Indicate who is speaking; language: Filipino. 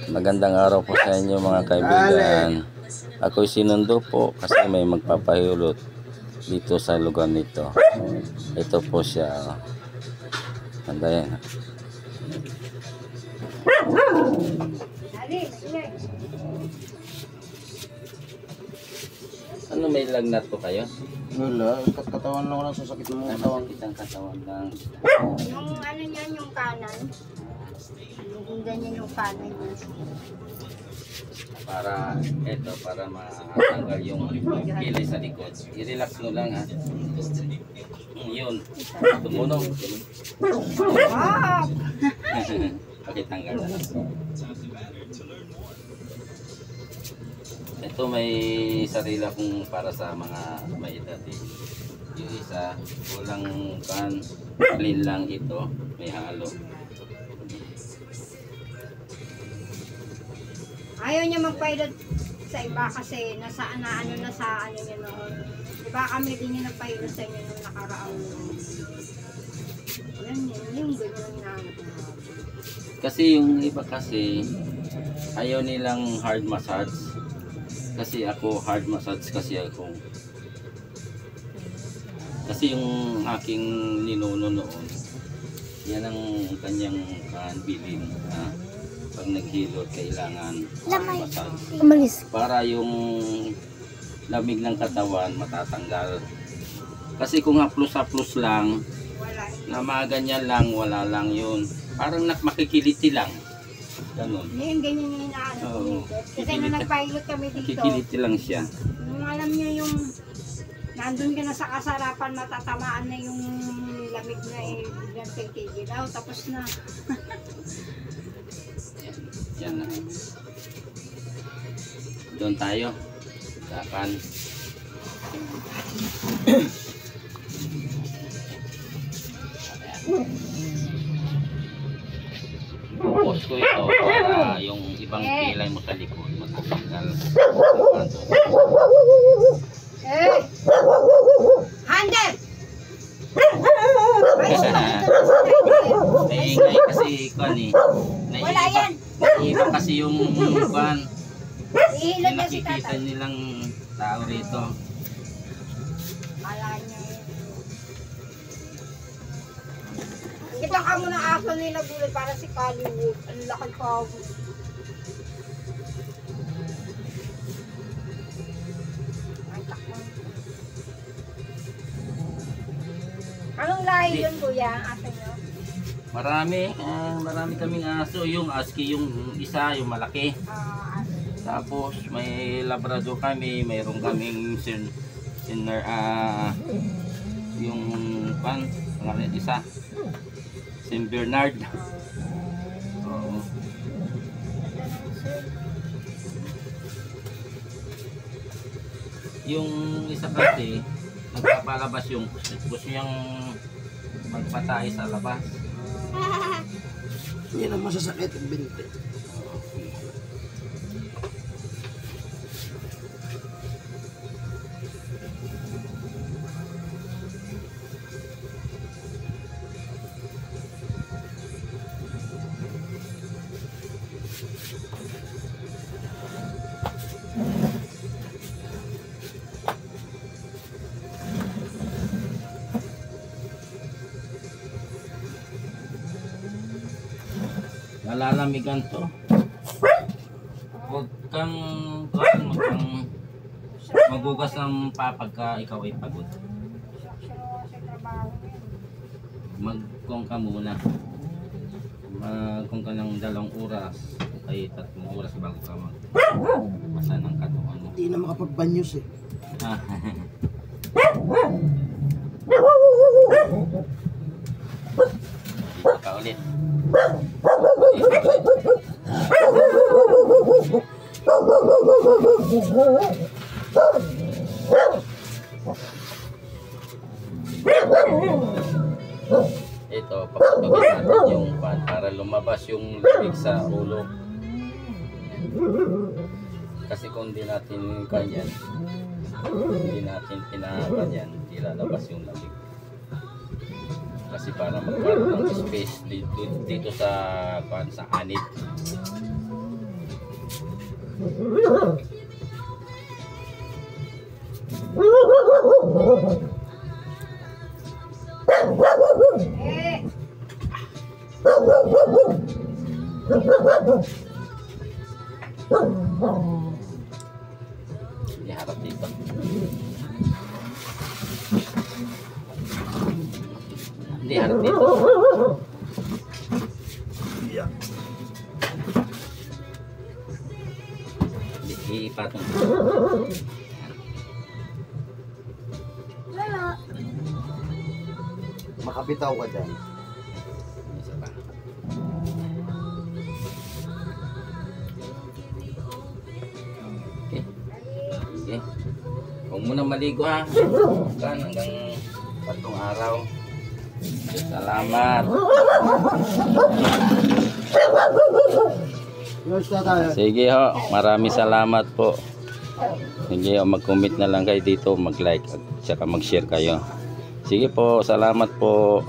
Speaker 1: Magandang araw po sa inyo mga kaibigan. Ako'y sinundo po kasi may magpapahilot dito sa lugar nito. Ito po siya. Ganda yan. Ano, may lagnat po kayo?
Speaker 2: Wala, katawan lang sa sakit mo katawan.
Speaker 1: Isang katawan lang.
Speaker 3: Yung ano niyan, yung kanan. Yung ganyan yung kanan niya.
Speaker 1: Para matanggal yung pilay sa likod. I-relax mo lang ha. Yun. Tumunog.
Speaker 3: Wow!
Speaker 1: Pakitanggal na lang. Ito may sarili kong para sa mga may edad eh. Yung isa, walang clean lang ito. May halo.
Speaker 3: Ayaw niya magpilot sa iba kasi nasa ano niya noon. Diba kami din yung nagpilot sa inyo nung nakaraang. Yan yung ganyan na.
Speaker 1: Kasi yung iba kasi ayaw nilang hard massage. Kasi ako hard massage kasi ako. Kasi yung aking ninuno noon, yan ang kanyang bilin. Pag naghilot, kailangan massage. Para yung lamig ng katawan matatanggal. Kasi kung haplos-haplos lang, na mga ganyan lang, wala lang yun. Parang makikiliti lang. Ganun.
Speaker 3: Yung ganyan yung inaano. Kasi nung nagpilot kami dito,
Speaker 1: Makikiliti lang siya.
Speaker 3: nung alam nyo yung nandun ka na sa kasarapan, matatamaan na yung lamig na biglang titigil. Tapos na.
Speaker 1: Yan na. Doon tayo. Kapan. Pupos ko ito para yung ibang pilay mo sa likod matatanggal.
Speaker 3: Eh! Handel!
Speaker 1: Naingay kasi kan eh.
Speaker 3: Wala yan.
Speaker 1: Naiiba kasi yung kan.
Speaker 3: Ihilot na si
Speaker 1: Nakikita
Speaker 3: tatay.
Speaker 1: nilang tao rito.
Speaker 3: Kala niya yun. Kita ka muna aso nila gulay para si Hollywood. Ang laki pa ako. Ay, takbo. Anong lahi yun, kuya? Ang aso nyo?
Speaker 1: Marami kaming aso. Yung ASCII yung isa, yung malaki.
Speaker 3: Aso.
Speaker 1: Tapos may Labrador kami, mayroon kaming yung pangalan isa. Saint Bernard. Oo. Yung isa kasi magpapalabas yung gusto niyang magpatay sa labas.
Speaker 2: Yan ang masasakit ang binti.
Speaker 1: Nalalamigan to. Huwag kang magugas ng pagka ikaw ay pagod. Magkong ka muna. Magkong ka ng 2 oras o kay 3 oras bago ka magpasa ng katawan mo.
Speaker 2: Hindi na makapagbanyos eh.
Speaker 1: Dito ka ulit. Ito, papatugin natin yung pan para lumabas yung lamig sa ulo. Kasi kung di natin kanyan, hindi natin pinakanyan, hindi lalabas yung lamig. Kasi para magkaroon ng space dito sa anit.
Speaker 3: Eh,
Speaker 1: Hindi harap dito. Hindi harap dito. Hindi ipatong.
Speaker 2: Makabitaw ka dyan.
Speaker 1: Isa pa. Okay. Okay. Huwag mo na maligo ha. Kan hanggang 3 araw. Salamat.
Speaker 2: Yours na tayo.
Speaker 1: Sige ho, maraming salamat po. Sige ho, mag-comment na lang kayo dito, mag-like at saka mag-share kayo. Sige po, salamat po.